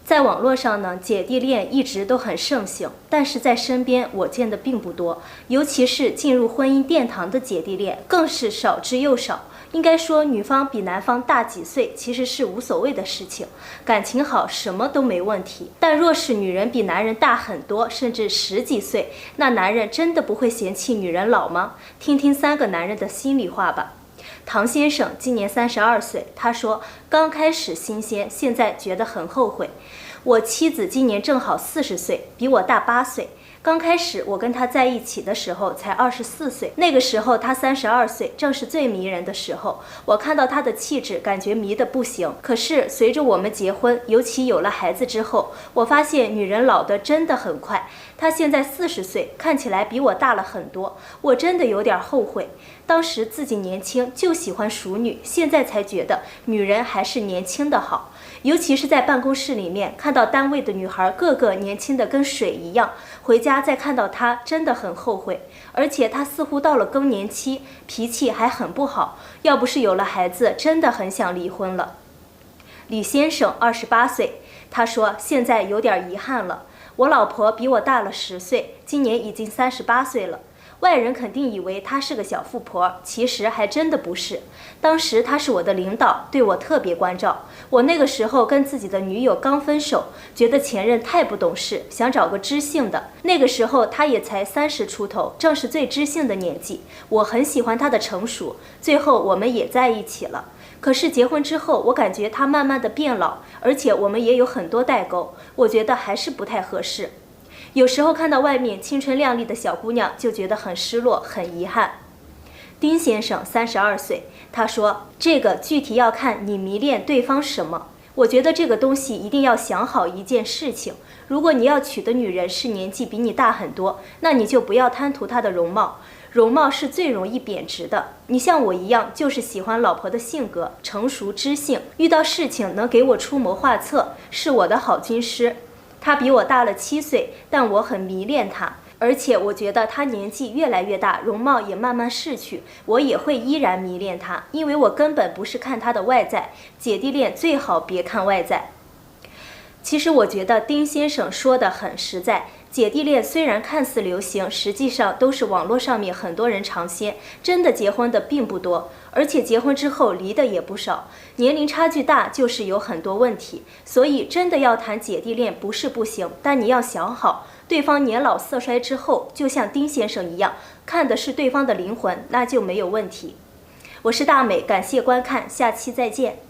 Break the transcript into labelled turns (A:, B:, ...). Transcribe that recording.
A: 在网络上呢，姐弟恋一直都很盛行，但是在身边我见的并不多，尤其是进入婚姻殿堂的姐弟恋，更是少之又少。应该说，女方比男方大几岁其实是无所谓的事情，感情好什么都没问题。但若是女人比男人大很多，甚至10几岁，那男人真的不会嫌弃女人老吗？听听3个男人的心里话吧。唐先生今年32岁，他说刚开始新鲜，现在觉得很后悔。我妻子今年正好40岁，比我大8岁。刚开始我跟他在一起的时候才24岁，那个时候他32岁，正是最迷人的时候。我看到他的气质，感觉迷得不行。可是随着我们结婚，尤其有了孩子之后，我发现女人老得真的很快。他现在40岁，看起来比我大了很多，我真的有点后悔。当时自己年轻就喜欢熟女，现在才觉得女人还是年轻的好。尤其是在办公室里面，看到单位的女孩个个年轻的跟水一样，回家再看到她，真的很后悔。而且她似乎到了更年期，脾气还很不好，要不是有了孩子，真的很想离婚了。李先生28岁，他说现在有点遗憾了，我老婆比我大了10岁，今年已经38岁了。外人肯定以为她是个小富婆，其实还真的不是。当时她是我的领导，对我特别关照。我那个时候跟自己的女友刚分手，觉得前任太不懂事，想找个知性的。那个时候她也才30出头，正是最知性的年纪。我很喜欢她的成熟，最后我们也在一起了。可是结婚之后，我感觉她慢慢的变老，而且我们也有很多代沟，我觉得还是不太合适。有时候看到外面青春靓丽的小姑娘，就觉得很失落，很遗憾。丁先生32岁，他说这个具体要看你迷恋对方什么。我觉得这个东西一定要想好一件事情，如果你要娶的女人是年纪比你大很多，那你就不要贪图她的容貌，容貌是最容易贬值的。你像我一样，就是喜欢老婆的性格，成熟知性，遇到事情能给我出谋划策，是我的好军师。他比我大了7岁，但我很迷恋他，而且我觉得他年纪越来越大，容貌也慢慢逝去，我也会依然迷恋他，因为我根本不是看他的外在，姐弟恋最好别看外在。其实我觉得丁先生说的很实在，姐弟恋虽然看似流行，实际上都是网络上面很多人尝鲜，真的结婚的并不多，而且结婚之后离的也不少，年龄差距大就是有很多问题。所以真的要谈姐弟恋不是不行，但你要想好，对方年老色衰之后，就像丁先生一样，看的是对方的灵魂，那就没有问题。我是大美，感谢观看，下期再见。